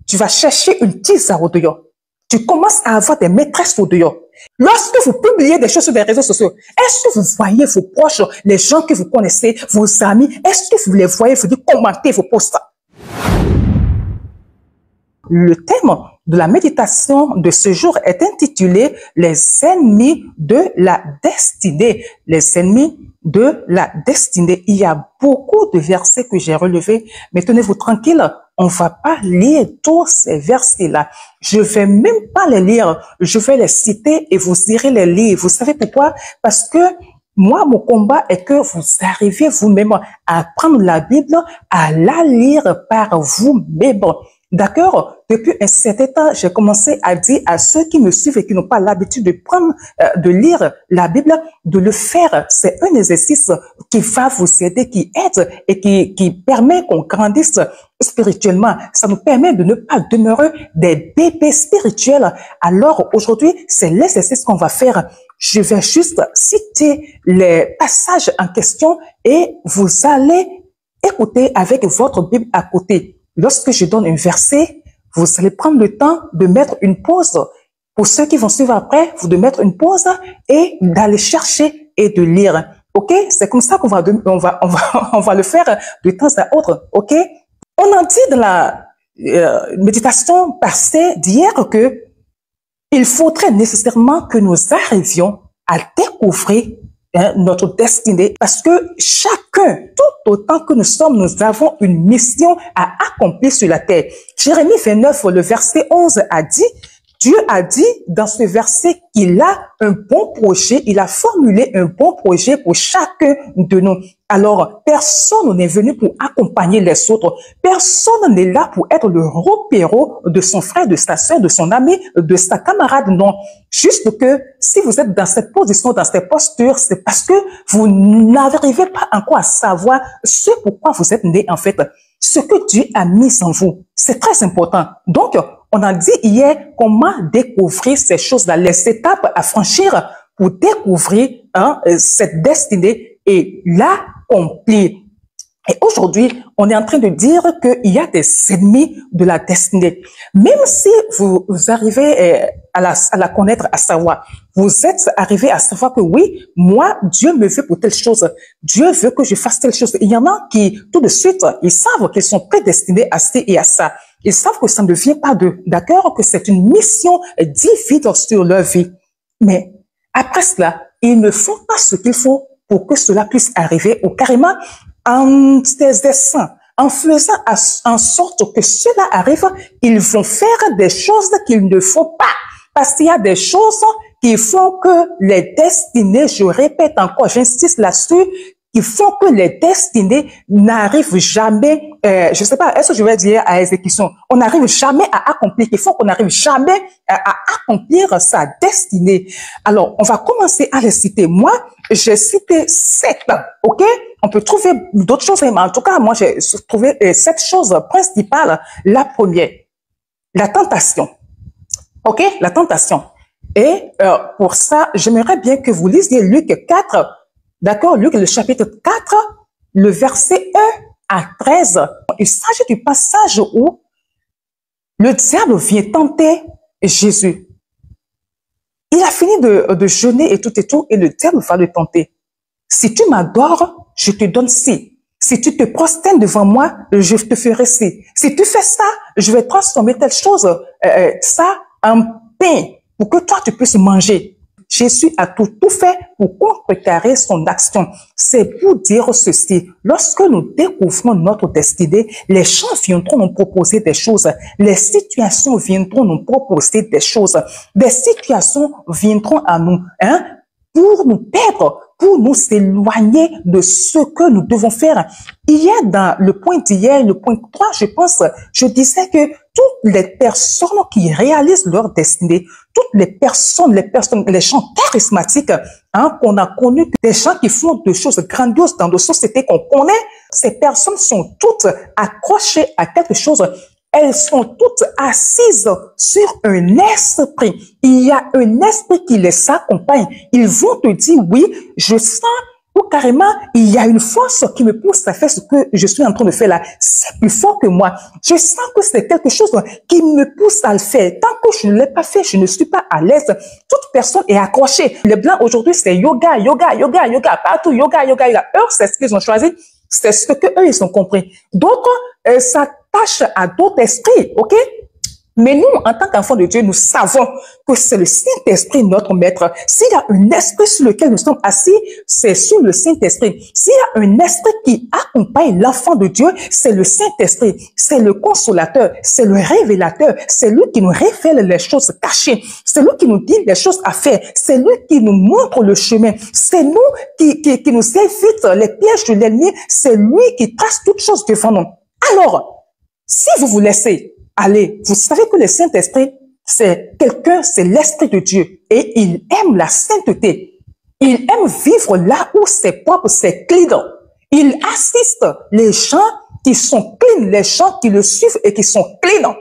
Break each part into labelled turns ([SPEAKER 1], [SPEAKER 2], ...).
[SPEAKER 1] tu vas chercher une tisa au dehors. Tu commences à avoir des maîtresses au dehors. Lorsque vous publiez des choses sur les réseaux sociaux, est-ce que vous voyez vos proches, les gens que vous connaissez, vos amis, est-ce que vous les voyez, vous dites commentez vos posts? Le thème de la méditation de ce jour est intitulé « Les ennemis de la destinée ». Les ennemis de la destinée. Il y a beaucoup de versets que j'ai relevés, mais tenez-vous tranquille, on ne va pas lire tous ces versets-là. Je ne vais même pas les lire, je vais les citer et vous irez les lire. Vous savez pourquoi? Parce que moi, mon combat est que vous arriviez vous-même à prendre la Bible, à la lire par vous-même. D'accord? Depuis un certain temps, j'ai commencé à dire à ceux qui me suivent et qui n'ont pas l'habitude de prendre, de lire la Bible, de le faire. C'est un exercice qui va vous aider, qui aide et qui permet qu'on grandisse spirituellement. Ça nous permet de ne pas demeurer des bébés spirituels. Alors aujourd'hui, c'est l'exercice qu'on va faire. Je vais juste citer les passages en question et vous allez écouter avec votre Bible à côté. Lorsque je donne un verset, vous allez prendre le temps de mettre une pause. Pour ceux qui vont suivre après, vous de mettre une pause et d'aller chercher et de lire. OK? C'est comme ça qu'on va le faire de temps à autre. OK? On a dit dans la méditation passée d'hier que il faudrait nécessairement que nous arrivions à découvrir notre destinée, parce que chacun, tout autant que nous sommes, nous avons une mission à accomplir sur la terre. Jérémie 29, le verset 11 a dit, Dieu a dit dans ce verset qu'il a un bon projet, il a formulé un bon projet pour chacun de nous. Alors, personne n'est venu pour accompagner les autres. Personne n'est là pour être le repéro de son frère, de sa soeur, de son ami, de sa camarade. Non. Juste que si vous êtes dans cette position, dans cette posture, c'est parce que vous n'arrivez pas encore à savoir ce pourquoi vous êtes né en fait. Ce que Dieu a mis en vous. C'est très important. Donc, on a dit hier comment découvrir ces choses-là, les étapes à franchir pour découvrir cette destinée et l'accomplir. Et aujourd'hui, on est en train de dire qu'il y a des ennemis de la destinée. Même si vous arrivez à la connaître, à savoir, vous êtes arrivé à savoir que oui, moi, Dieu me veut pour telle chose. Dieu veut que je fasse telle chose. Il y en a qui, tout de suite, ils savent qu'ils sont prédestinés à ci et à ça. Ils savent que ça ne vient pas d'eux. D'accord? Que c'est une mission divine sur leur vie. Mais après cela, ils ne font pas ce qu'il faut pour que cela puisse arriver, ou carrément en exerçant, en faisant en sorte que cela arrive, ils vont faire des choses qu'ils ne font pas. Parce qu'il y a des choses qui font que les destinées, je répète encore, j'insiste là-dessus, qui font que les destinées n'arrivent jamais, je sais pas, est-ce que je vais dire à exécution, on n'arrive jamais à accomplir, qui font qu'on n'arrive jamais à accomplir sa destinée. Alors, on va commencer à les citer. Moi, j'ai cité 7, ok? On peut trouver d'autres choses, mais en tout cas, moi, j'ai trouvé 7 choses principales. La première, la tentation. Ok? La tentation. Et pour ça, j'aimerais bien que vous lisiez Luc 4, d'accord? Luc, le chapitre 4, le verset 1 à 13. Il s'agit du passage où le diable vient tenter Jésus. Il a fini de jeûner et tout, et le diable va le tenter. Si tu m'adores, je te donne ci. Si tu te prosternes devant moi, je te ferai ci. Si tu fais ça, je vais transformer telle chose, ça en pain, pour que toi tu puisses manger. Jésus a tout fait pour contrecarrer son action. C'est pour dire ceci. Lorsque nous découvrons notre destinée, les gens viendront nous proposer des choses. Les situations viendront nous proposer des choses. Des situations viendront à nous, pour nous perdre, pour nous éloigner de ce que nous devons faire. Hier, dans le point d'hier, le point 3, je pense, je disais que toutes les personnes qui réalisent leur destinée, toutes les personnes, les gens charismatiques, qu'on a connus, des gens qui font des choses grandioses dans nos sociétés qu'on connaît, ces personnes sont toutes accrochées à quelque chose. Elles sont toutes assises sur un esprit. Il y a un esprit qui les accompagne. Ils vont te dire, oui, je sens ou carrément, il y a une force qui me pousse à faire ce que je suis en train de faire là. C'est plus fort que moi. Je sens que c'est quelque chose qui me pousse à le faire. Tant que je ne l'ai pas fait, je ne suis pas à l'aise. Toute personne est accrochée. Les Blancs, aujourd'hui, c'est yoga, yoga, yoga, yoga, partout, yoga, yoga, yoga. Eux, c'est ce qu'ils ont choisi. C'est ce que eux, ils ont compris. D'autres s'attachent à d'autres esprits, ok? Mais nous, en tant qu'enfants de Dieu, nous savons que c'est le Saint-Esprit notre maître. S'il y a un esprit sur lequel nous sommes assis, c'est sur le Saint-Esprit. S'il y a un esprit qui accompagne l'enfant de Dieu, c'est le Saint-Esprit. C'est le consolateur, c'est le révélateur, c'est lui qui nous révèle les choses cachées. C'est lui qui nous dit les choses à faire. C'est lui qui nous montre le chemin. C'est nous qui nous évite les pièges de l'ennemi. C'est lui qui trace toutes choses devant nous. Alors, si vous vous laissez allez, vous savez que le Saint-Esprit, c'est quelqu'un, c'est l'Esprit de Dieu et il aime la sainteté. Il aime vivre là où c'est propre, c'est clean. Il assiste les gens qui sont clean, les gens qui le suivent et qui sont clean.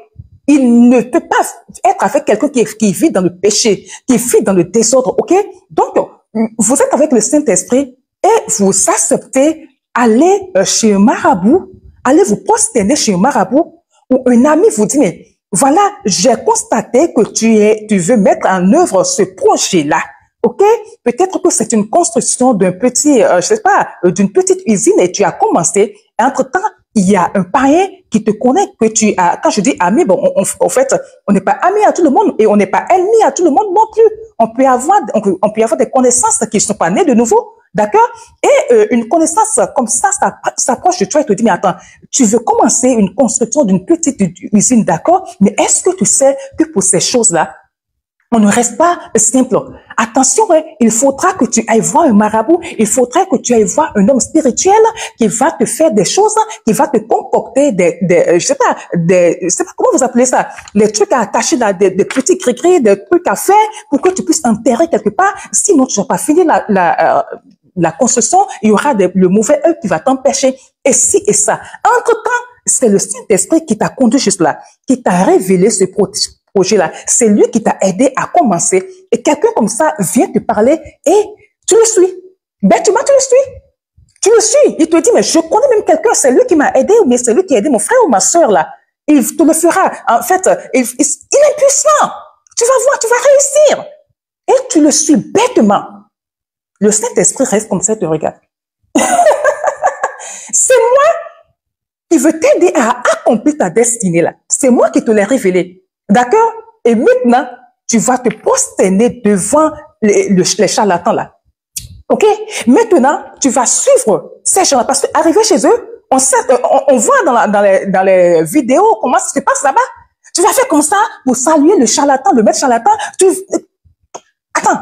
[SPEAKER 1] Il ne peut pas être avec quelqu'un qui vit dans le péché, qui vit dans le désordre, ok? Donc, vous êtes avec le Saint-Esprit et vous acceptez aller chez un marabout, allez vous prosterner chez un marabout, ou un ami vous dit, mais voilà, j'ai constaté que tu veux mettre en œuvre ce projet-là. OK? Peut-être que c'est une construction d'un petit, je sais pas, d'une petite usine et tu as commencé. Entre-temps, il y a un païen qui te connaît que tu as, quand je dis ami, bon, en fait, on n'est pas ami à tout le monde et on n'est pas ennemi à tout le monde non plus. On peut avoir des connaissances qui ne sont pas nées de nouveau. D'accord? Et une connaissance comme ça s'approche de toi et te dit, mais attends, tu veux commencer une construction d'une petite usine, d'accord? Mais est-ce que tu sais que pour ces choses-là, on ne reste pas simple. Attention, hein, il faudra que tu ailles voir un marabout, il faudra que tu ailles voir un homme spirituel qui va te faire des choses, qui va te concocter je sais pas comment vous appelez ça, les trucs à attacher là, des petits cris-cris, des trucs à faire pour que tu puisses enterrer quelque part. Sinon, tu n'as pas fini la construction, il y aura le mauvais œil qui va t'empêcher. Et ci et ça. Entre-temps, c'est le Saint-Esprit qui t'a conduit juste là, qui t'a révélé ce projet-là. C'est lui qui t'a aidé à commencer. Et quelqu'un comme ça vient te parler et tu le suis. Bêtement, tu le suis. Tu le suis. Il te dit, mais je connais même quelqu'un, c'est lui qui m'a aidé, mais c'est lui qui a aidé mon frère ou ma soeur là. Il te le fera. En fait, il est puissant. Tu vas voir, tu vas réussir. Et tu le suis bêtement. Le Saint-Esprit reste comme ça et te regarde. C'est moi qui veux t'aider à accomplir ta destinée là. C'est moi qui te l'ai révélé. D'accord? Et maintenant, tu vas te prosterner devant les charlatans là. OK? Maintenant, tu vas suivre ces gens-là. Parce qu'arriver chez eux, on voit dans les vidéos comment ça se passe là-bas. Tu vas faire comme ça pour saluer le charlatan, le maître charlatan. Attends.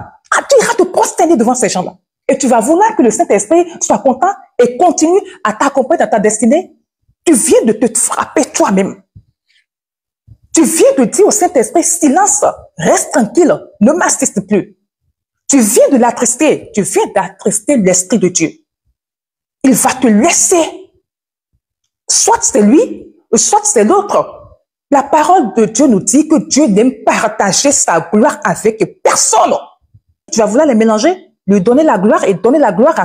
[SPEAKER 1] Tu iras te prosterner devant ces gens-là. Et tu vas vouloir que le Saint-Esprit soit content et continue à t'accompagner dans ta destinée. Tu viens de te frapper toi-même. Tu viens de dire au Saint-Esprit, silence, reste tranquille, ne m'assiste plus. Tu viens de l'attrister. Tu viens d'attrister l'Esprit de Dieu. Il va te laisser. Soit c'est lui, soit c'est l'autre. La parole de Dieu nous dit que Dieu n'aime partager sa gloire avec personne. Tu vas vouloir les mélanger, lui donner la gloire et donner la gloire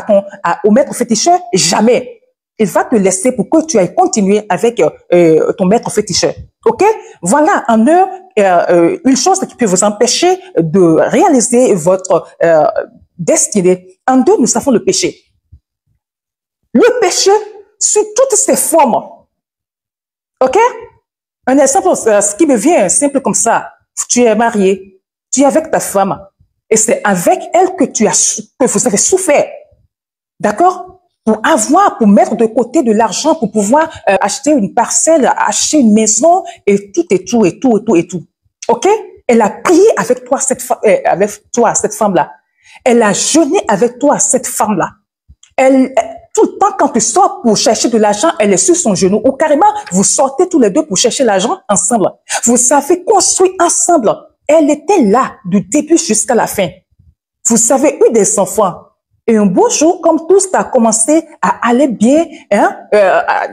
[SPEAKER 1] au maître féticheur? Jamais. Il va te laisser pour que tu ailles continuer avec ton maître féticheur. OK? Voilà en une chose qui peut vous empêcher de réaliser votre destinée. En deux, nous savons le péché. Le péché, sous toutes ses formes. OK? Un exemple, ce qui me vient simple comme ça. Tu es marié, tu es avec ta femme. Et c'est avec elle que vous avez souffert. D'accord? Pour mettre de côté de l'argent, pour pouvoir acheter une parcelle, acheter une maison, et tout, et tout, et tout, et tout, et tout. OK? Elle a prié avec toi, cette femme-là. Elle a jeûné avec toi, cette femme-là. Tout le temps, quand tu sors pour chercher de l'argent, elle est sur son genou. Ou carrément, vous sortez tous les deux pour chercher l'argent ensemble. Vous avez construit ensemble. Elle était là du début jusqu'à la fin. Vous avez eu des enfants. Et un beau jour, comme tout ça a commencé à aller bien, hein,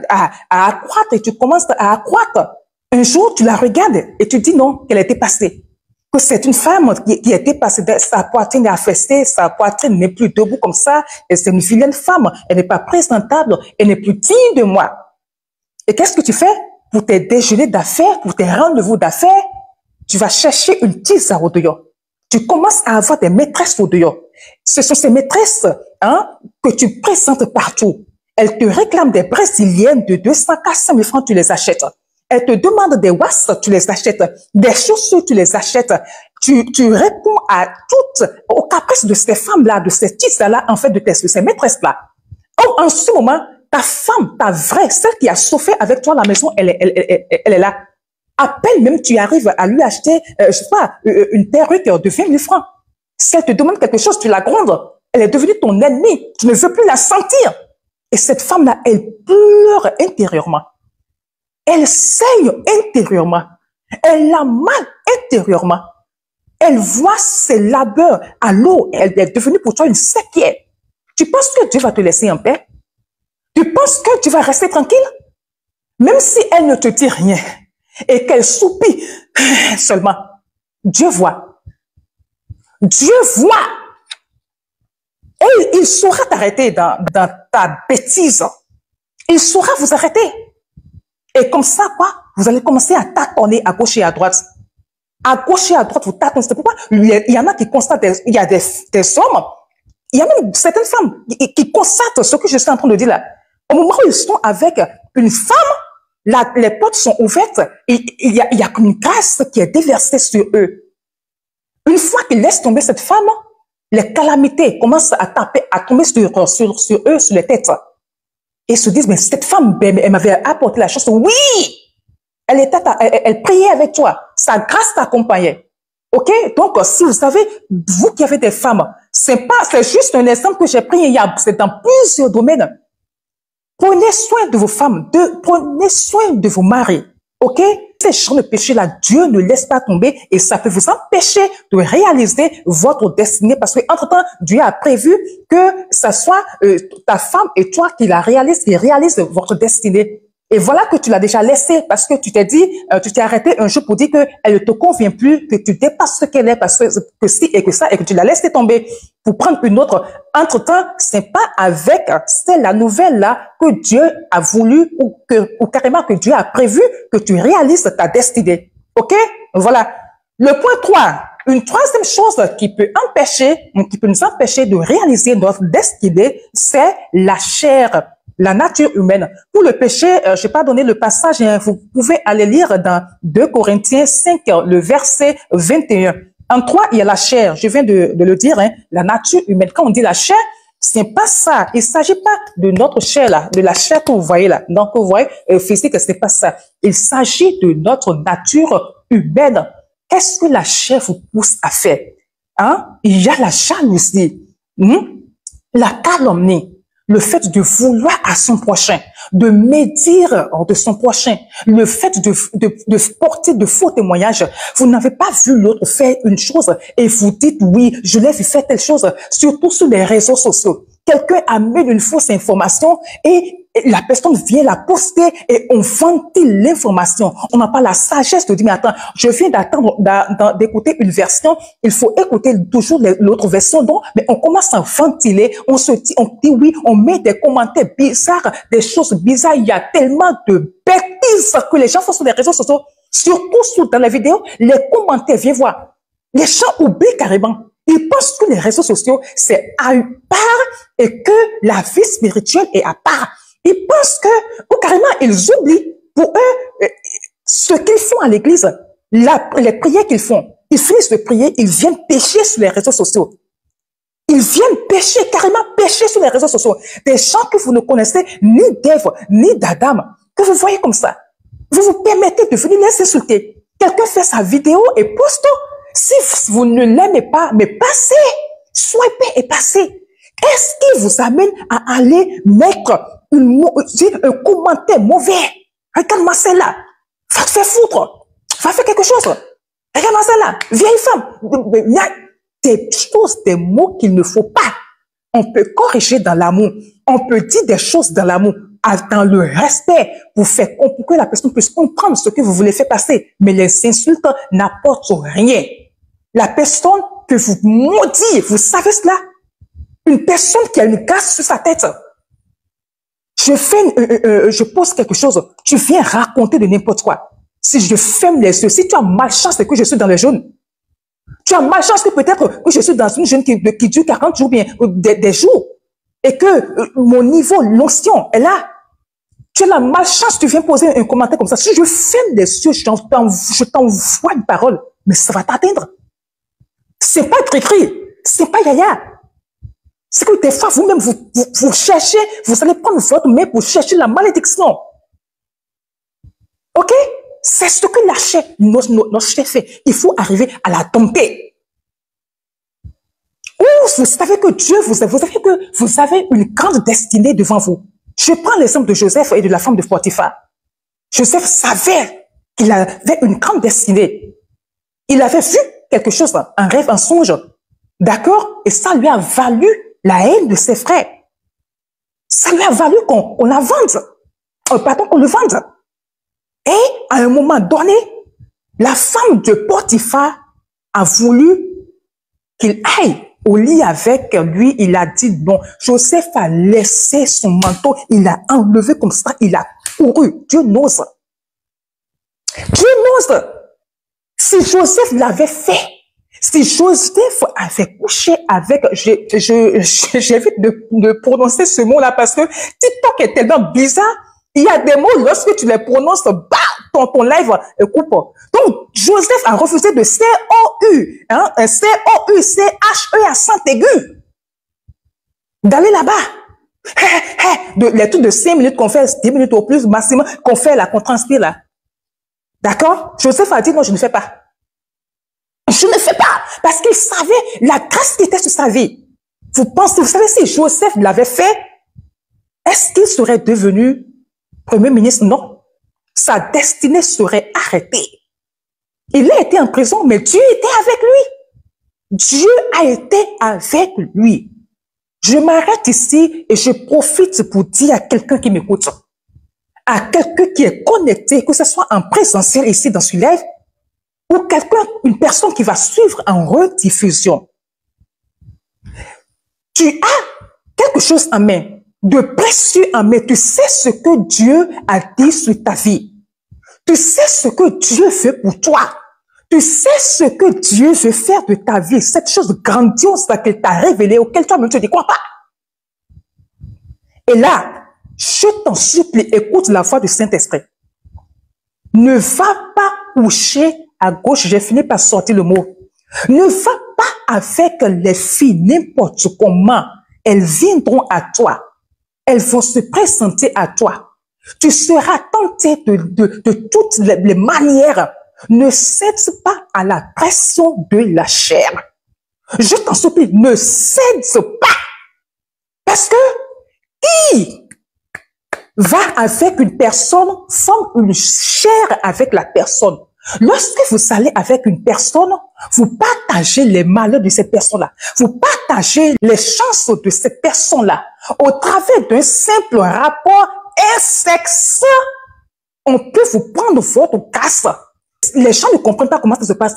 [SPEAKER 1] à accroître, et tu commences à accroître. Un jour, tu la regardes et tu dis non, qu'elle était passée. que c'est une femme qui était passée, sa poitrine est affaissée, sa poitrine n'est plus debout comme ça, et c'est une vilaine femme, elle n'est pas présentable, elle n'est plus digne de moi. Et qu'est-ce que tu fais? Pour tes déjeuners d'affaires, pour tes rendez-vous d'affaires, tu vas chercher une tisa au dehors. Tu commences à avoir des maîtresses au dehors. Ce sont ces maîtresses que tu présentes partout. Elles te réclament des brésiliennes de 200 à 5 000 francs, tu les achètes. Elles te demandent des wasses, tu les achètes. Des chaussures, tu les achètes. Tu réponds à toutes, aux caprices de ces femmes-là, de ces tisas-là, en fait, de ces maîtresses-là. Or, en ce moment, ta femme, ta vraie, celle qui a chauffé avec toi à la maison, elle est là. À peine même tu arrives à lui acheter, je sais pas, une perruque de 20 000 francs. Si elle te demande quelque chose, tu la grondes. Elle est devenue ton ennemie. Tu ne veux plus la sentir. Et cette femme-là, elle pleure intérieurement. Elle saigne intérieurement. Elle a mal intérieurement. Elle voit ses labeurs à l'eau. Elle est devenue pour toi une séquelle. Tu penses que Dieu va te laisser en paix? Tu penses que tu vas rester tranquille? Même si elle ne te dit rien et qu'elle soupire seulement, Dieu voit. Dieu voit. Et il saura t'arrêter dans ta bêtise. Il saura vous arrêter. Et comme ça, quoi, vous allez commencer à tâtonner à gauche et à droite. À gauche et à droite, vous tâtonnez. C'est pourquoi il y en a qui constatent, il y a des hommes, il y a même certaines femmes qui constatent ce que je suis en train de dire là. Au moment où ils sont avec une femme, les portes sont ouvertes, et il y a comme une grâce qui est déversée sur eux. Une fois qu'ils laissent tomber cette femme, les calamités commencent à tomber sur eux, sur les têtes. Et ils se disent, mais cette femme, elle m'avait apporté la chance. Oui! Elle priait avec toi. Sa grâce t'accompagnait. OK? Donc, si vous savez, vous qui avez des femmes, c'est juste un exemple que j'ai pris, c'est dans plusieurs domaines. Prenez soin de vos femmes, prenez soin de vos maris. OK? Ces champs de péché-là, Dieu ne laisse pas tomber et ça peut vous empêcher de réaliser votre destinée parce que entre-temps, Dieu a prévu que ça soit ta femme et toi qui réalise votre destinée. Et voilà que tu l'as déjà laissée parce que tu t'es dit, tu t'es arrêté un jour pour dire qu'elle ne te convient plus, que tu dépasses ce qu'elle est parce que si et que ça et que tu l'as laissé tomber pour prendre une autre. Entre-temps, c'est pas avec la nouvelle-là que Dieu a voulu ou carrément que Dieu a prévu que tu réalises ta destinée. OK? Voilà. Le point 3. Une troisième chose qui peut nous empêcher de réaliser notre destinée, c'est la chair. La nature humaine. Pour le péché, je n'ai pas donné le passage, vous pouvez aller lire dans 2 Corinthiens 5, le verset 21. En 3, il y a la chair, je viens de le dire, la nature humaine. Quand on dit la chair, c'est pas ça. Il s'agit pas de notre chair là, de la chair que vous voyez là. Donc, vous voyez, physique, c'est pas ça. Il s'agit de notre nature humaine. Qu'est-ce que la chair vous pousse à faire? Il y a la jalousie, la calomnie, le fait de vouloir à son prochain, de médire de son prochain, le fait de porter de faux témoignages. Vous n'avez pas vu l'autre faire une chose et vous dites oui, je l'ai vu faire telle chose, surtout sur les réseaux sociaux. Quelqu'un amène une fausse information et la personne vient la poster et on ventile l'information. On n'a pas la sagesse de dire, mais attends, je viens d'écouter une version, il faut écouter toujours l'autre version. Donc, mais on commence à ventiler, on dit oui, on met des commentaires bizarres, des choses bizarres. Il y a tellement de bêtises que les gens font sur les réseaux sociaux, surtout dans les vidéos, les commentaires, viens voir. Les gens oublient carrément. Ils pensent que les réseaux sociaux, c'est à part et que la vie spirituelle est à part. Ils pensent ou carrément, ils oublient pour eux ce qu'ils font à l'église, les prières qu'ils font. Ils finissent de prier, ils viennent pécher sur les réseaux sociaux. Ils viennent pécher, carrément pécher sur les réseaux sociaux. Des gens que vous ne connaissez ni d'Ève, ni d'Adam, que vous voyez comme ça. Vous vous permettez de venir les insulter. Quelqu'un fait sa vidéo et poste. Si vous ne l'aimez pas, mais passez, swipez et passez. Qu'est-ce qui vous amène à aller mettre un commentaire mauvais? Regarde-moi celle-là. Va te faire foutre. Va faire quelque chose. Regarde-moi celle-là. Vieille femme. Il y a des choses, des mots qu'il ne faut pas. On peut corriger dans l'amour. On peut dire des choses dans l'amour, dans le respect, pour que la personne puisse comprendre ce que vous voulez faire passer. Mais les insultes n'apportent rien. la personne peut vous maudire. Vous savez cela? Une personne qui a une casse sur sa tête. Je pose quelque chose. Tu viens raconter de n'importe quoi. Si je ferme les yeux, si tu as malchance que je suis dans le jaune, tu as malchance que peut-être que je suis dans une jeûne qui dure 40 jours, bien des jours, et que mon niveau l'onction est là. Tu as la malchance, tu viens poser un commentaire comme ça. Si je ferme les yeux, je t'envoie une parole, mais ça va t'atteindre. C'est pas écrit, c'est pas yaya. C'est que des fois, vous-même, vous cherchez, vous allez prendre votre main pour chercher la malédiction. Ok? C'est ce que notre chef fait. Il faut arriver à la dompter. Ou vous savez que Dieu, vous avez une grande destinée devant vous. Je prends l'exemple de Joseph et de la femme de Potiphar. Joseph savait qu'il avait une grande destinée. Il avait vu quelque chose, un rêve, un songe. D'accord? Et ça lui a valu la haine de ses frères. Ça lui a valu qu'on la vende. Pardon, qu'on le vende. Et à un moment donné, la femme de Potiphar a voulu qu'il aille au lit avec lui. Il a dit non. Joseph a laissé son manteau. Il l'a enlevé comme ça. Il a couru. Dieu n'ose. Dieu n'ose. Si Joseph l'avait fait, si Joseph avait couché avec, j'évite de prononcer ce mot-là parce que TikTok est tellement bizarre. Il y a des mots, lorsque tu les prononces, bah, ton live coupe. Donc, Joseph a refusé de C-O-U, hein, C-O-U, C-H-E à saint aigu, d'aller là-bas. Les trucs de 5 minutes qu'on fait, 10 minutes au plus, maximum, qu'on fait là, qu'on transpire là. D'accord? Joseph a dit non, je ne fais pas. Je ne fais pas. Parce qu'il savait la grâce qui était sur sa vie. Vous savez, si Joseph l'avait fait, est-ce qu'il serait devenu Premier ministre? Non. Sa destinée serait arrêtée. Il a été en prison, mais Dieu était avec lui. Dieu a été avec lui. Je m'arrête ici et je profite pour dire à quelqu'un qui m'écoute, à quelqu'un qui est connecté, que ce soit en présentiel ici dans ce live, ou une personne qui va suivre en rediffusion. Tu as quelque chose en main, de précieux en main. Tu sais ce que Dieu a dit sur ta vie. Tu sais ce que Dieu fait pour toi. Tu sais ce que Dieu veut faire de ta vie. Cette chose grandiose qu'il t'a révélée, auquel toi ne te dis quoi pas. Et là, je t'en supplie, écoute la voix du Saint-Esprit. Ne va pas coucher à gauche, j'ai fini par sortir le mot. Ne va pas avec les filles n'importe comment. Elles viendront à toi. Elles vont se présenter à toi. Tu seras tenté de toutes les manières. Ne cède pas à la pression de la chair. Je t'en supplie, ne cède pas. Parce que qui va avec une personne, forme une chair avec la personne. Lorsque vous allez avec une personne, vous partagez les malheurs de cette personne-là. Vous partagez les chances de cette personne-là. Au travers d'un simple rapport sexe, on peut vous prendre votre casse. Les gens ne comprennent pas comment ça se passe.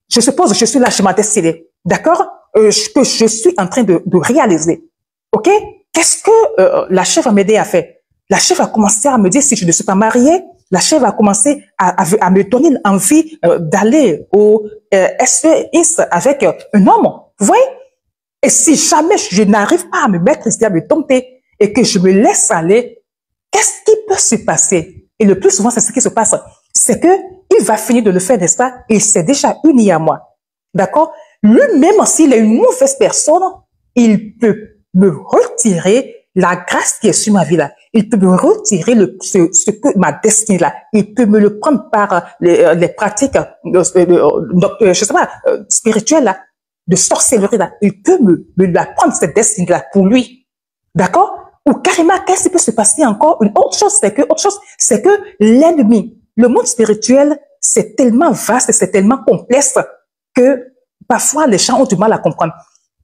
[SPEAKER 1] Je suppose que je suis là chez ma destinée. D'accord? Que je suis en train de réaliser. OK? Qu'est-ce que la chef va m'aider à faire? La chef va commencer à me dire si je ne suis pas mariée. La chef va commencer à me donner envie d'aller au SES avec un homme. Vous voyez? Et si jamais je n'arrive pas à me mettre ici, à me tomber et que je me laisse aller, qu'est-ce qui peut se passer? Et le plus souvent, c'est ce qui se passe. C'est que il va finir de le faire, n'est-ce pas? Il s'est déjà uni à moi. D'accord? Lui-même, s'il est une mauvaise personne, il peut me retirer la grâce qui est sur ma vie là. Il peut me retirer ce que ma destinée là. Il peut me le prendre par les pratiques, je sais pas, spirituelles là, de sorcellerie là. Il peut me la prendre cette destinée là pour lui. D'accord? Ou carrément, qu'est-ce qui peut se passer encore? Une autre chose, c'est que l'ennemi, le monde spirituel, c'est tellement vaste et c'est tellement complexe que parfois les gens ont du mal à comprendre.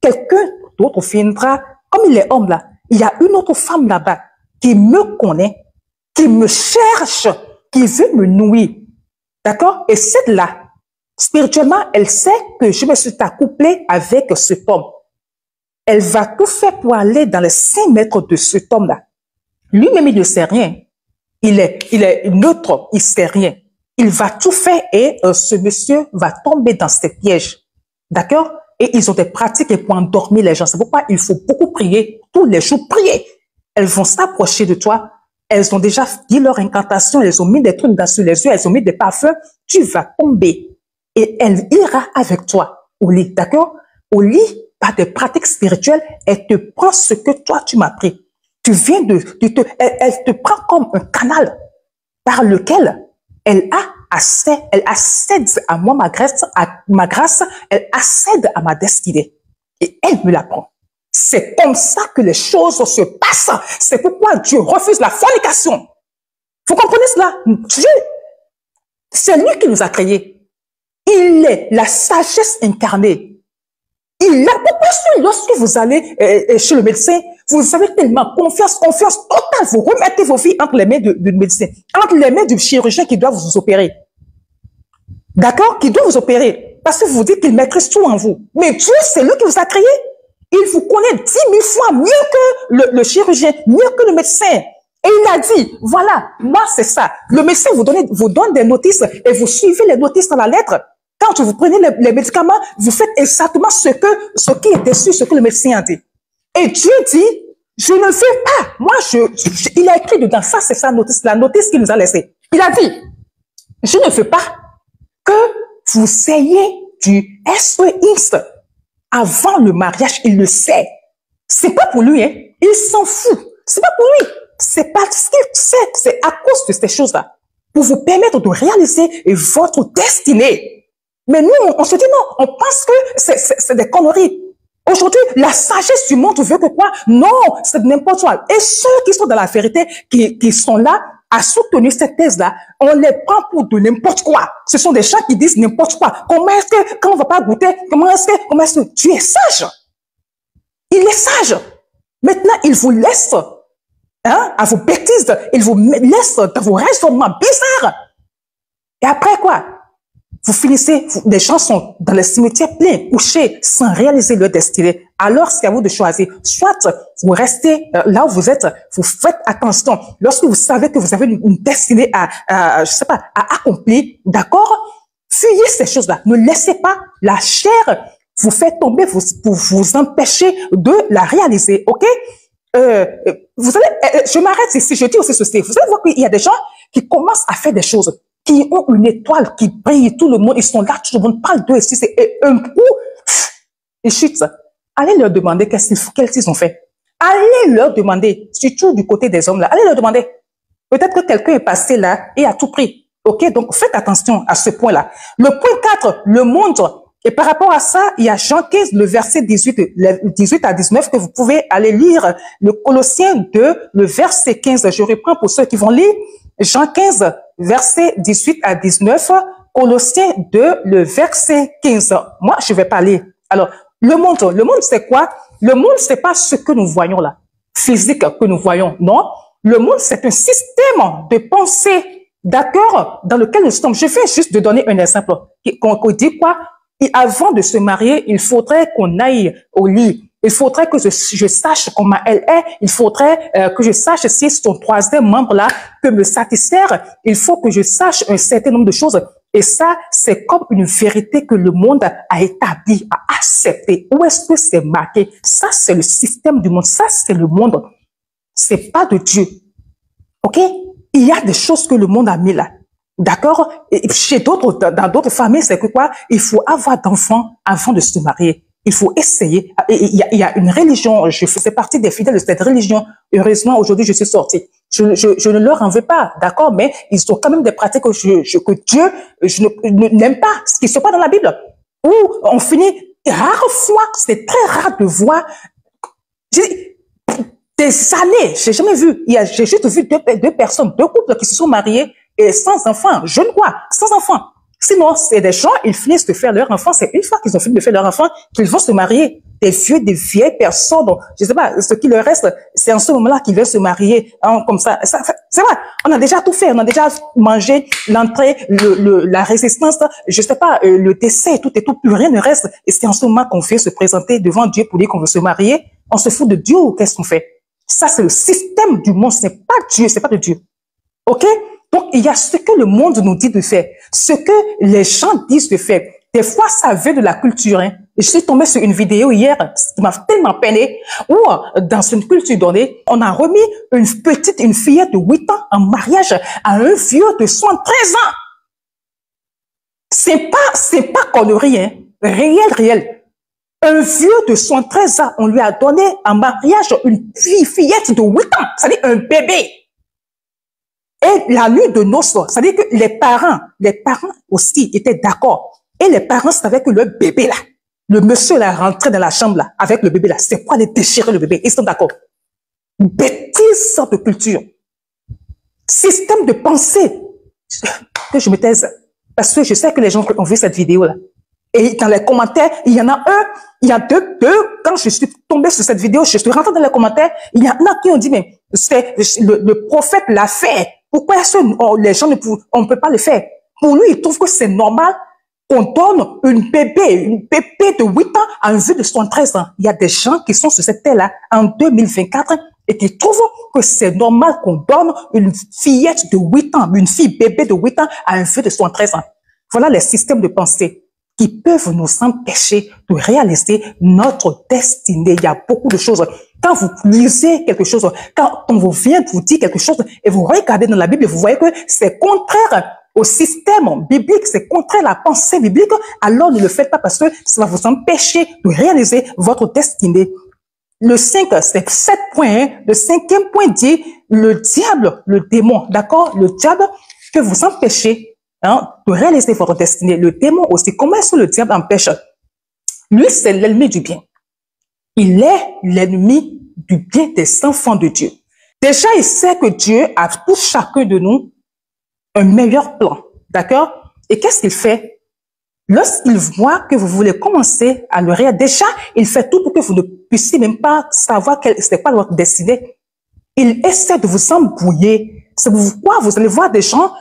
[SPEAKER 1] Quelqu'un d'autre viendra, comme il est homme là, il y a une autre femme là-bas qui me connaît, qui me cherche, qui veut me nourrir. D'accord? Et celle-là, Spirituellement, elle sait que je me suis accouplée avec cet homme. Elle va tout faire pour aller dans les 5 mètres de cet homme-là. Lui-même, il ne sait rien. Il est neutre, il ne sait rien. Il va tout faire et ce monsieur va tomber dans ces pièges. D'accord? Et ils ont des pratiques pour endormir les gens. C'est pourquoi il faut beaucoup prier, tous les jours prier. Elles vont s'approcher de toi. Elles ont déjà dit leur incantation, elles ont mis des trucs sur les yeux, elles ont mis des parfums. Tu vas tomber et elle ira avec toi au lit. D'accord? Au lit, par des pratiques spirituelles, elle te prend ce que toi tu m'as pris. Tu viens elle te prend comme un canal par lequel elle accède à moi, ma grâce, elle accède à ma destinée. Et elle me la prend. C'est comme ça que les choses se passent. C'est pourquoi Dieu refuse la fornication. Vous comprenez cela? Dieu, c'est lui qui nous a créés. Il est la sagesse incarnée. Il a, pourquoi lorsque vous allez chez le médecin, vous avez tellement confiance totale, vous remettez vos vies entre les mains du médecin, entre les mains du chirurgien qui doit vous opérer. D'accord? Qui doit vous opérer. Parce que vous dites qu'il maîtrise tout en vous. Mais Dieu, c'est lui qui vous a créé. Il vous connaît 10 000 fois mieux que le chirurgien, mieux que le médecin. Et il a dit, voilà, moi c'est ça. Le médecin vous donne des notices et vous suivez les notices dans la lettre. Quand vous prenez les médicaments, vous faites exactement ce qui est dessus, ce que le médecin a dit. Et Dieu dit, je ne fais pas. Moi, il a écrit dedans, ça c'est sa notice, la notice qu'il nous a laissée. Il a dit, je ne fais pas que vous ayez du SEX avant le mariage, il le sait. C'est pas pour lui, hein. Il s'en fout. C'est pas pour lui. C'est parce qu'il sait, c'est à cause de ces choses-là. Pour vous permettre de réaliser votre destinée. Mais nous, on se dit non, on pense que c'est des conneries. Aujourd'hui, la sagesse du monde veut que quoi? Non, c'est n'importe quoi. Et ceux qui sont dans la vérité, qui sont là, à soutenir cette thèse-là, on les prend pour de n'importe quoi. Ce sont des gens qui disent n'importe quoi. Comment est-ce que, quand on va pas goûter, comment est-ce que tu es sage? Il est sage. Maintenant, il vous laisse, hein, à vos bêtises, il vous laisse dans vos raisonnements bizarres. Et après quoi? Vous finissez, des gens sont dans les cimetières pleins, couchés, sans réaliser leur destinée. Alors, c'est à vous de choisir. Soit vous restez là où vous êtes, vous faites attention. Lorsque vous savez que vous avez une destinée à accomplir, d'accord? Fuyez ces choses-là. Ne laissez pas la chair vous faire tomber pour vous empêcher de la réaliser, ok? Vous allez, je m'arrête ici, je dis aussi ceci. Vous allez voir qu'il y a des gens qui commencent à faire des choses, qui ont une étoile qui brille, tout le monde, ils sont là, tout le monde parle d'eux ici, c'est un coup, ils chutent. Allez leur demander qu'est-ce qu'ils ont fait. Allez leur demander, surtout du côté des hommes là, allez leur demander. Peut-être que quelqu'un est passé là et a tout pris. Ok, donc faites attention à ce point-là. Le point 4, le monde. Et par rapport à ça, il y a Jean 15, le verset 18 à 19, que vous pouvez aller lire. Le Colossiens 2, le verset 15. Je reprends pour ceux qui vont lire. Jean 15, verset 18 à 19. Colossiens 2, le verset 15. Moi, je vais pas lire. Alors, le monde c'est quoi? Le monde, c'est pas ce que nous voyons là, physique que nous voyons. Non. Le monde, c'est un système de pensée, d'accord, dans lequel nous sommes. Je vais juste te donner un exemple. Qu'on dit quoi? Et avant de se marier, il faudrait qu'on aille au lit. Il faudrait que je sache comment elle est. Il faudrait que je sache si son troisième membre-là peut me satisfaire. Il faut que je sache un certain nombre de choses. Et ça, c'est comme une vérité que le monde a établie, a accepté. Où est-ce que c'est marqué? Ça, c'est le système du monde. Ça, c'est le monde. C'est pas de Dieu. OK? Il y a des choses que le monde a mis là. D'accord? Chez d'autres, dans d'autres familles, c'est que quoi? Il faut avoir d'enfants avant de se marier. Il faut essayer. Il y a une religion. Je faisais partie des fidèles de cette religion. Heureusement, aujourd'hui, je suis sortie. Je ne leur en veux pas. D'accord? Mais ils ont quand même des pratiques que Dieu, n'aime pas. Ce qui se passe dans la Bible. Où on finit, rarefois, c'est très rare de voir, des années, j'ai jamais vu. J'ai juste vu deux personnes, deux couples qui se sont mariés et sans enfants, jeunes quoi, sans enfants. Sinon, c'est des gens, ils finissent de faire leur enfant. C'est une fois qu'ils ont fini de faire leur enfant qu'ils vont se marier. Des vieux, des vieilles personnes. Donc, je sais pas, ce qui leur reste, c'est en ce moment-là qu'ils veulent se marier. Hein, comme ça. C'est vrai. On a déjà tout fait. On a déjà mangé l'entrée, la résistance, je sais pas, le décès, tout et tout. Plus rien ne reste. Et c'est en ce moment qu'on vient se présenter devant Dieu pour dire qu'on veut se marier. On se fout de Dieu ou qu'est-ce qu'on fait? Ça, c'est le système du monde. C'est pas Dieu, c'est pas de Dieu. OK? Donc, il y a ce que le monde nous dit de faire, ce que les gens disent de faire. Des fois, ça vient de la culture. Hein. Je suis tombée sur une vidéo hier qui m'a tellement peiné, où dans une culture donnée, on a remis une fillette de 8 ans en mariage à un vieux de 73 ans. C'est pas connerie, hein. Réel. Un vieux de 73 ans, on lui a donné en mariage une fillette de 8 ans, c'est-à-dire un bébé. Et la nuit de noces, c'est-à-dire que les parents aussi étaient d'accord. Et les parents savaient que le bébé là, le monsieur là rentrait dans la chambre là, avec le bébé là, c'est quoi aller déchirer le bébé? Ils sont d'accord. Bêtise de culture. Système de pensée. Que je me taise. Parce que je sais que les gens ont vu cette vidéo là. Et dans les commentaires, il y en a deux, quand je suis tombée sur cette vidéo, je suis rentrée dans les commentaires, il y en a qui ont dit, mais le prophète l'a fait. Pourquoi est-ce que les gens on ne peut pas le faire? Pour lui, il trouve que c'est normal qu'on donne une bébé de 8 ans à un vieux de 73 ans. Il y a des gens qui sont sur cette terre-là en 2024 et qui trouvent que c'est normal qu'on donne une fillette de 8 ans, une fille bébé de 8 ans à un vieux de 73 ans. Voilà les systèmes de pensée qui peuvent nous empêcher de réaliser notre destinée. Il y a beaucoup de choses. Quand vous lisez quelque chose, quand on vous vient vous dire quelque chose et vous regardez dans la Bible, vous voyez que c'est contraire au système biblique, c'est contraire à la pensée biblique, alors ne le faites pas parce que ça va vous empêcher de réaliser votre destinée. Le 5, c'est 7 points. Hein. Le 5e point dit le diable, le démon, d'accord? Le diable peut vous empêcher de réaliser votre destinée. Le démon aussi. Comment est-ce que le diable empêche? Lui, c'est l'ennemi du bien. Il est l'ennemi du bien des enfants de Dieu. Déjà, il sait que Dieu a pour chacun de nous un meilleur plan. D'accord? Et qu'est-ce qu'il fait? Lorsqu'il voit que vous voulez commencer à le réaliser, déjà, il fait tout pour que vous ne puissiez même pas savoir c'est quoi votre destinée. Il essaie de vous embrouiller. C'est pourquoi vous allez voir des gens,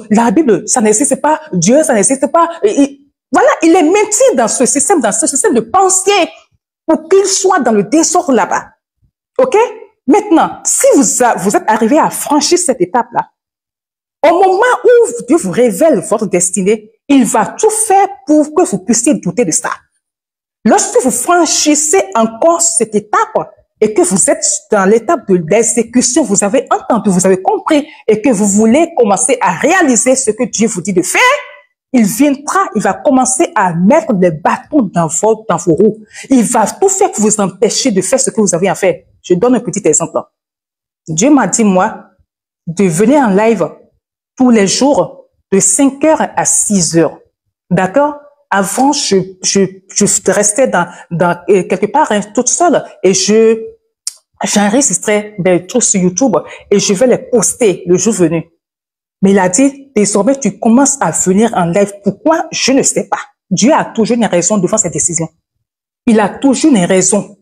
[SPEAKER 1] la Bible, ça n'existe pas, Dieu, ça n'existe pas. Voilà, il est maintient dans ce système de pensée pour qu'il soit dans le désordre là-bas. OK? Maintenant, si vous êtes arrivé à franchir cette étape-là, au moment où Dieu vous révèle votre destinée, il va tout faire pour que vous puissiez douter de ça. Lorsque vous franchissez encore cette étape, et que vous êtes dans l'étape de l'exécution, vous avez entendu, vous avez compris, et que vous voulez commencer à réaliser ce que Dieu vous dit de faire, il viendra, il va commencer à mettre des bâtons dans vos roues. Il va tout faire pour vous empêcher de faire ce que vous avez à faire. Je donne un petit exemple. Dieu m'a dit, moi, de venir en live tous les jours de 5h à 6h. D'accord? Avant, je restais dans quelque part toute seule et j'enregistrais des trucs sur YouTube et je vais les poster le jour venu. Mais il a dit, désormais, tu commences à venir en live. Pourquoi? Je ne sais pas. Dieu a toujours une raison devant ses décisions. Il a toujours une raison.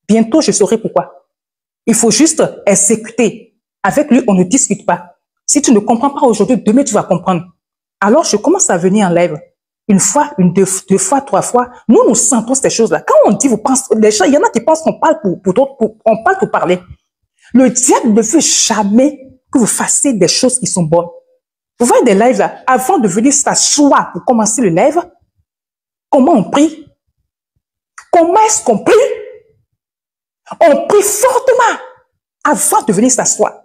[SPEAKER 1] Bientôt, je saurai pourquoi. Il faut juste exécuter. Avec lui, on ne discute pas. Si tu ne comprends pas aujourd'hui, demain, tu vas comprendre. Alors, je commence à venir en live. Une fois, deux fois, 3 fois. Nous sentons ces choses-là. Quand on dit, vous pensez, les gens, il y en a qui pensent qu'on parle on parle pour parler. Le diable ne veut jamais que vous fassiez des choses qui sont bonnes. Vous voyez des lives là, avant de venir s'asseoir pour commencer le live, comment on prie? Comment est-ce qu'on prie? On prie fortement avant de venir s'asseoir.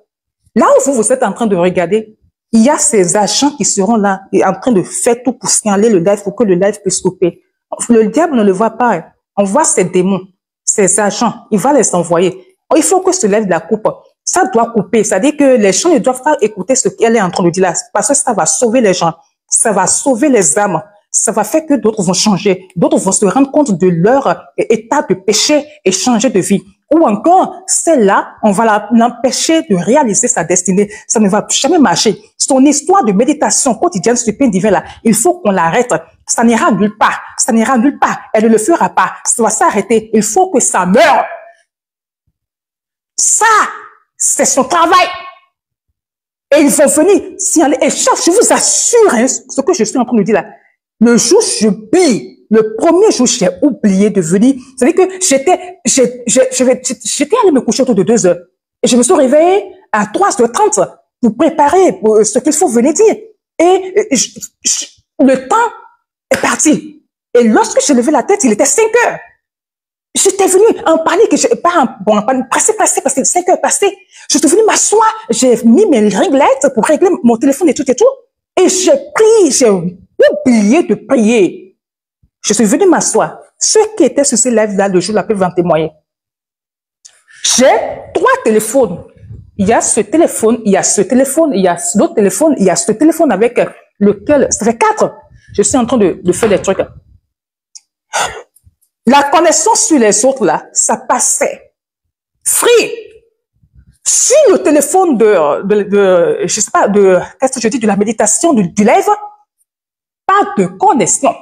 [SPEAKER 1] Là où vous êtes en train de regarder, il y a ces agents qui seront là et en train de faire tout pour signaler le live pour que le live puisse couper. Le diable ne le voit pas. On voit ces démons, ces agents, il va les envoyer. Il faut que ce live la coupe. Ça doit couper. C'est-à-dire que les gens ne doivent pas écouter ce qu'elle est en train de dire là. Parce que ça va sauver les gens. Ça va sauver les âmes. Ça va faire que d'autres vont changer. D'autres vont se rendre compte de leur état de péché et changer de vie. Ou encore, celle-là, on va l'empêcher de réaliser sa destinée. Ça ne va jamais marcher. Son histoire de méditation quotidienne sur le pain divin, là, il faut qu'on l'arrête. Ça n'ira nulle part. Ça n'ira nulle part. Elle ne le fera pas. Ça va s'arrêter. Il faut que ça meure. Ça, c'est son travail. Et ils vont venir s'y aller. Et je vous assure, hein, ce que je suis en train de dire là, le jour où j'oublie, le premier jour, j'ai oublié de venir. C'est-à-dire que j'étais allé me coucher autour de 2 heures. Et je me suis réveillée à 3h30 pour préparer pour ce qu'il faut venir dire. Et le temps est parti. Et lorsque j'ai levé la tête, il était 5 heures. J'étais venue en panique, en panique, pressée, parce que 5 heures passées. Je suis venue m'asseoir, j'ai mis mes réglettes pour régler mon téléphone et tout. Et j'ai oublié de prier. Je suis venue m'asseoir. Ceux qui étaient sur ces lives-là, le jour-là, peuvent en témoigner. J'ai 3 téléphones. Il y a ce téléphone, il y a ce téléphone, il y a l'autre téléphone, il y a ce téléphone avec lequel, ça fait 4. Je suis en train de faire des trucs. La connexion sur les autres, là, ça passait. Free. Sur le téléphone je sais pas, qu'est-ce que je dis, de la méditation, du live, pas de connexion.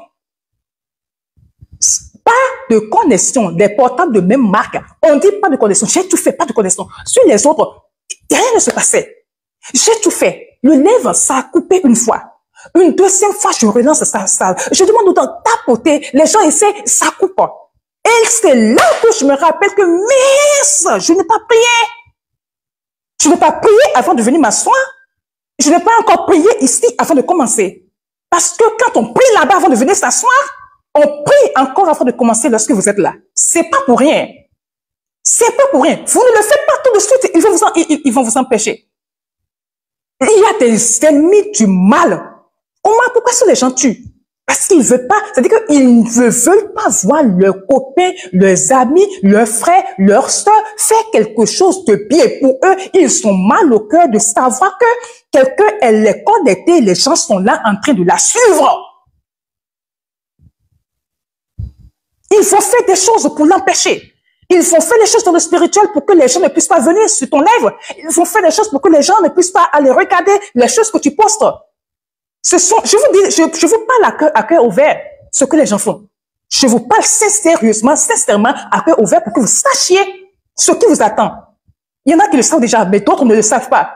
[SPEAKER 1] Pas de connexion. Des portables de même marque. On dit pas de connexion. J'ai tout fait, pas de connexion. Sur les autres, rien ne se passait. J'ai tout fait. Le live, ça a coupé une fois. Une deuxième fois, je relance ça. Je demande autant tapoter. Les gens essaient, ça coupe. Et c'est là que je me rappelle que, mince, je n'ai pas prié. Je n'ai pas prié avant de venir m'asseoir. Je n'ai pas encore prié ici avant de commencer. Parce que quand on prie là-bas avant de venir s'asseoir, on prie encore avant de commencer lorsque vous êtes là. C'est pas pour rien. C'est pas pour rien. Vous ne le faites pas tout de suite. Ils vont vous empêcher. Il y a des ennemis du mal. Pourquoi est-ce que les gens tuent? Parce qu'ils ne veulent pas, c'est-à-dire qu'ils ne veulent pas voir leurs copains, leurs amis, leurs frères, leurs soeurs faire quelque chose de bien pour eux. Ils sont mal au cœur de savoir que quelqu'un, elle est connectée, les gens sont là en train de la suivre. Il faut faire des choses pour l'empêcher. Il faut faire des choses dans le spirituel pour que les gens ne puissent pas venir sur ton live. Il faut faire des choses pour que les gens ne puissent pas aller regarder les choses que tu postes. Je vous parle à cœur ouvert, ce que les gens font. Je vous parle sincèrement, à cœur ouvert pour que vous sachiez ce qui vous attend. Il y en a qui le savent déjà, mais d'autres ne le savent pas.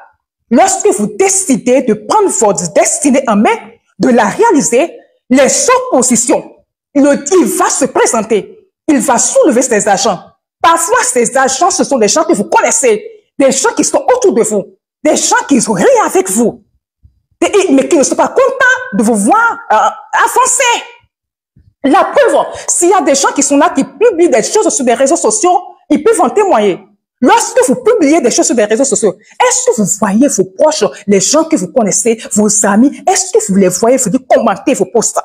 [SPEAKER 1] Lorsque vous décidez de prendre votre destinée en main, de la réaliser, les oppositions, il va se présenter. Il va soulever ses agents. Parfois, ces agents, ce sont des gens que vous connaissez, des gens qui sont autour de vous, des gens qui rient avec vous, mais qui ne sont pas contents de vous voir avancer. La preuve, s'il y a des gens qui sont là, qui publient des choses sur des réseaux sociaux, ils peuvent en témoigner. Lorsque vous publiez des choses sur des réseaux sociaux, est-ce que vous voyez vos proches, les gens que vous connaissez, vos amis, est-ce que vous les voyez venir commenter vos posts?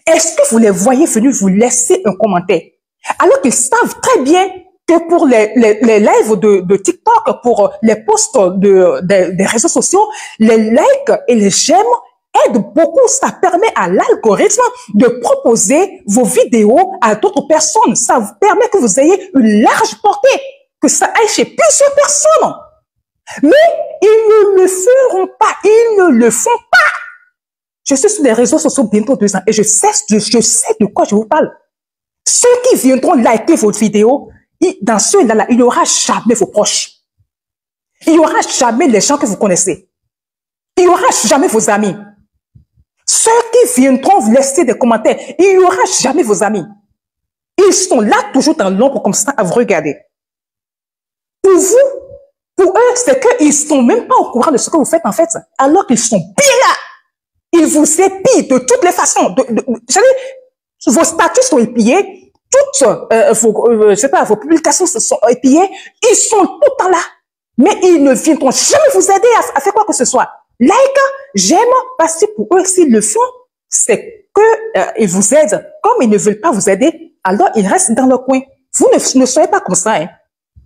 [SPEAKER 1] Est-ce que vous les voyez venir vous laisser un commentaire? Alors qu'ils savent très bien que pour les lives de TikTok, pour les posts des réseaux sociaux, les likes et les j'aime aident beaucoup. Ça permet à l'algorithme de proposer vos vidéos à d'autres personnes. Ça vous permet que vous ayez une large portée, que ça aille chez plusieurs personnes. Mais ils ne le feront pas. Ils ne le font pas. Je suis sur les réseaux sociaux bientôt 2 ans et je sais de quoi je vous parle. Ceux qui viendront liker votre vidéo, dans ceux-là, il n'y aura jamais vos proches. Il n'y aura jamais les gens que vous connaissez. Il n'y aura jamais vos amis. Ceux qui viendront vous laisser des commentaires, il n'y aura jamais vos amis. Ils sont là toujours dans l'ombre comme ça à vous regarder. Pour vous, pour eux, c'est qu'ils ne sont même pas au courant de ce que vous faites en fait, alors qu'ils sont bien là. Ils vous épient de toutes les façons. Vos statuts sont épillés, toutes vos publications sont épillées, ils sont tout le temps là. Mais ils ne viendront jamais vous aider à faire quoi que ce soit. Like, j'aime, parce que pour eux, s'ils le font, c'est qu'ils vous aident. Comme ils ne veulent pas vous aider, alors ils restent dans leur coin. Vous ne soyez pas comme ça, hein.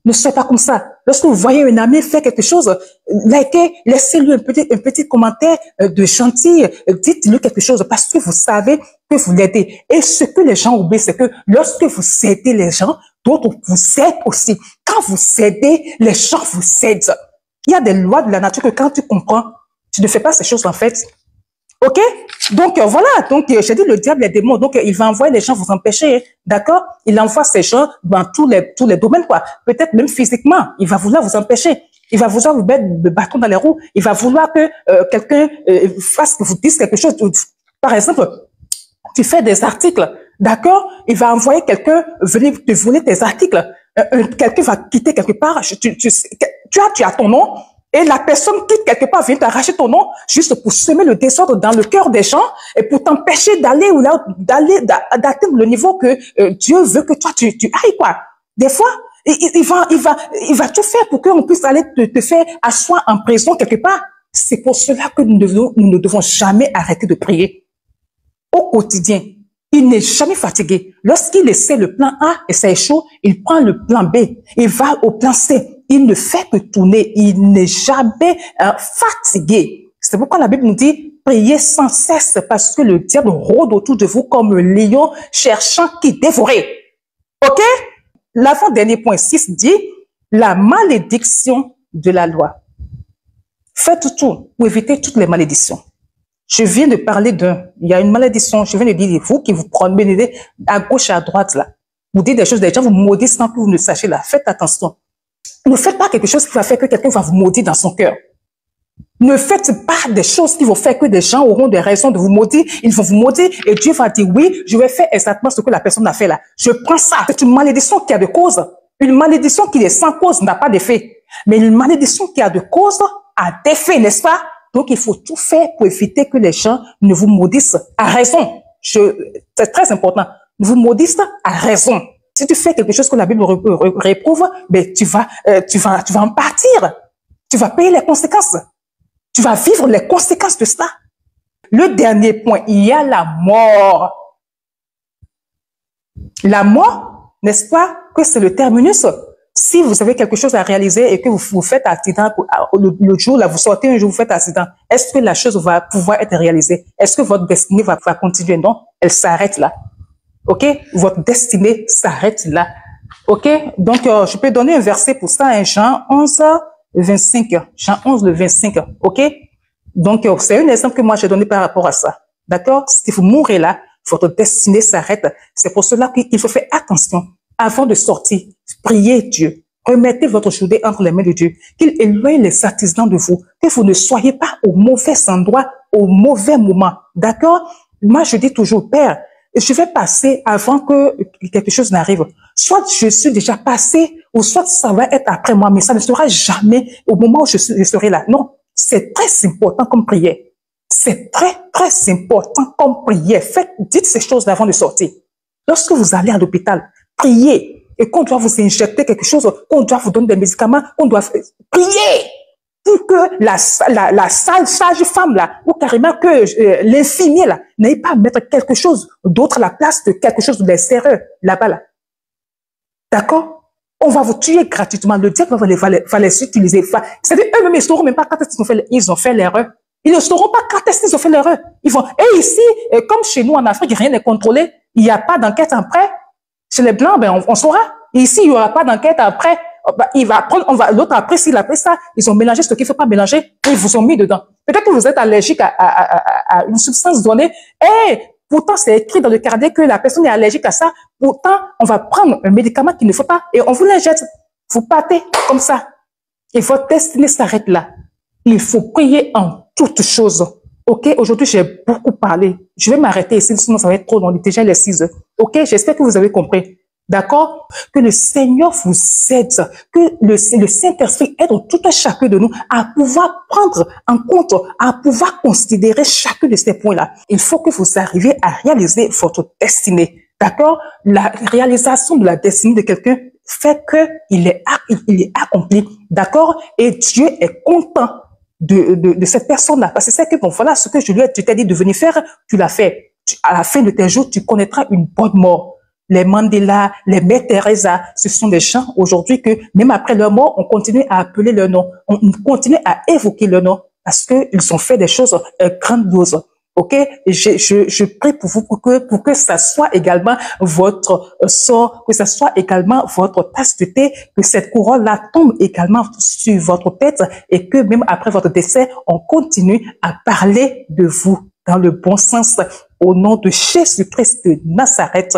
[SPEAKER 1] Ne soyez pas comme ça. Lorsque vous voyez un ami faire quelque chose, likez, laissez-lui un petit commentaire de gentil, dites-lui quelque chose parce que vous savez que vous l'aidez. Et ce que les gens oublient, c'est que lorsque vous aidez les gens, d'autres vous cèdent aussi. Quand vous cédez, les gens vous cèdent. Il y a des lois de la nature que quand tu comprends, tu ne fais pas ces choses en fait. OK? Donc, voilà. Donc, j'ai dit, le diable, les démons. Donc, il va envoyer les gens vous empêcher. D'accord? Il envoie ces gens dans tous les domaines, quoi. Peut-être même physiquement. Il va vouloir vous empêcher. Il va vouloir vous mettre le bâton dans les roues. Il va vouloir que quelqu'un fasse, que vous dise quelque chose. Par exemple, tu fais des articles. D'accord? Il va envoyer quelqu'un venir te voler tes articles. Quelqu'un va quitter quelque part. Tu as ton nom. Et la personne quitte quelque part, vient t'arracher ton nom juste pour semer le désordre dans le cœur des gens et pour t'empêcher d'aller ou là, d'atteindre le niveau que Dieu veut que toi tu ailles, quoi. Des fois, il va tout faire pour qu'on puisse aller te faire asseoir en prison quelque part. C'est pour cela que nous ne devons jamais arrêter de prier. Au quotidien, il n'est jamais fatigué. Lorsqu'il essaie le plan A et ça échoue, il prend le plan B. Il va au plan C. Il ne fait que tourner. Il n'est jamais fatigué. C'est pourquoi la Bible nous dit, priez sans cesse parce que le diable rôde autour de vous comme un lion cherchant qui dévorer. OK? L'avant-dernier point 6 dit, la malédiction de la loi. Faites tout pour éviter toutes les malédictions. Je viens de parler il y a une malédiction, je viens de dire, vous qui vous promenez à gauche et à droite là, vous dites des choses, des gens vous maudissent sans que vous ne sachiez là. Faites attention. Ne faites pas quelque chose qui va faire que quelqu'un va vous maudire dans son cœur. Ne faites pas des choses qui vont faire que des gens auront des raisons de vous maudire. Ils vont vous maudire et Dieu va dire, oui, je vais faire exactement ce que la personne a fait là. Je prends ça. C'est une malédiction qui a de cause. Une malédiction qui est sans cause n'a pas d'effet. Mais une malédiction qui a de cause a d'effet, n'est-ce pas? Donc, il faut tout faire pour éviter que les gens ne vous maudissent à raison. C'est très important. Vous maudissent à raison. Si tu fais quelque chose que la Bible réprouve, ben, tu vas en partir. Tu vas payer les conséquences. Tu vas vivre les conséquences de cela. Le dernier point, il y a la mort. La mort, n'est-ce pas, que c'est le terminus. Si vous avez quelque chose à réaliser et que vous faites accident, le jour là, vous sortez un jour, vous faites accident, est-ce que la chose va pouvoir être réalisée? Est-ce que votre destinée va continuer? Non, elle s'arrête là. OK? Votre destinée s'arrête là. OK? Donc, je peux donner un verset pour ça, hein, Jean 11, 25. Jean 11, le 25. OK? Donc, c'est un exemple que moi j'ai donné par rapport à ça. D'accord? Si vous mourrez là, votre destinée s'arrête. C'est pour cela qu'il faut faire attention. Avant de sortir, priez Dieu. Remettez votre journée entre les mains de Dieu. Qu'il éloigne les artisans de vous. Que vous ne soyez pas au mauvais endroit, au mauvais moment. D'accord? Moi, je dis toujours, Père, je vais passer avant que quelque chose n'arrive. Soit je suis déjà passé, ou soit ça va être après moi, mais ça ne sera jamais au moment où je serai là. Non, c'est très important comme prière. C'est très, très important comme prière. Dites ces choses avant de sortir. Lorsque vous allez à l'hôpital, priez. Et qu'on doit vous injecter quelque chose, qu'on doit vous donner des médicaments, qu'on doit prier pour que la sage-femme là, ou carrément que l'infirmier là, n'aille pas mettre quelque chose d'autre à la place de quelque chose de sérieux là-bas là. D'accord? On va vous tuer gratuitement. Le diable va les utiliser. C'est-à-dire, eux-mêmes, ils ne sauront même pas quand est-ce qu'ils ont fait l'erreur. Ils ne sauront pas quand est-ce qu'ils ont fait l'erreur. Ils vont, et ici, comme chez nous en Afrique, rien n'est contrôlé. Il n'y a pas d'enquête après. Chez les Blancs, ben, on saura. Et ici, il n'y aura pas d'enquête après. Ben, il va prendre, l'autre après, s'il a fait ça, ils ont mélangé ce qu'il ne faut pas mélanger et ils vous ont mis dedans. Peut-être que vous êtes allergique à une substance donnée. Et pourtant, c'est écrit dans le carnet que la personne est allergique à ça. Pourtant, on va prendre un médicament qu'il ne faut pas et on vous l'injecte. Vous partez comme ça. Et votre destinée s'arrête là. Il faut prier en toutes choses. OK, aujourd'hui, j'ai beaucoup parlé. Je vais m'arrêter ici, sinon ça va être trop long. Déjà les 6 heures. OK, j'espère que vous avez compris. D'accord? Que le Seigneur vous aide, que le Saint-Esprit aide tout un chacun de nous à pouvoir prendre en compte, à pouvoir considérer chacun de ces points-là. Il faut que vous arriviez à réaliser votre destinée. D'accord? La réalisation de la destinée de quelqu'un fait qu'il est accompli. D'accord? Et Dieu est content de cette personne-là. Parce que c'est que, bon, voilà ce que je t'ai dit de venir faire, tu l'as fait. À la fin de tes jours, tu connaîtras une bonne mort. Les Mandela, les Mère Teresa, ce sont des gens aujourd'hui que, même après leur mort, on continue à appeler leur nom. On continue à évoquer leur nom parce qu'ils ont fait des choses grandioses. Ok, je prie pour vous pour que ça soit également votre sort, que ça soit également votre tasse de thé, que cette couronne-là tombe également sur votre tête et que même après votre décès, on continue à parler de vous dans le bon sens au nom de Jésus-Christ de Nazareth.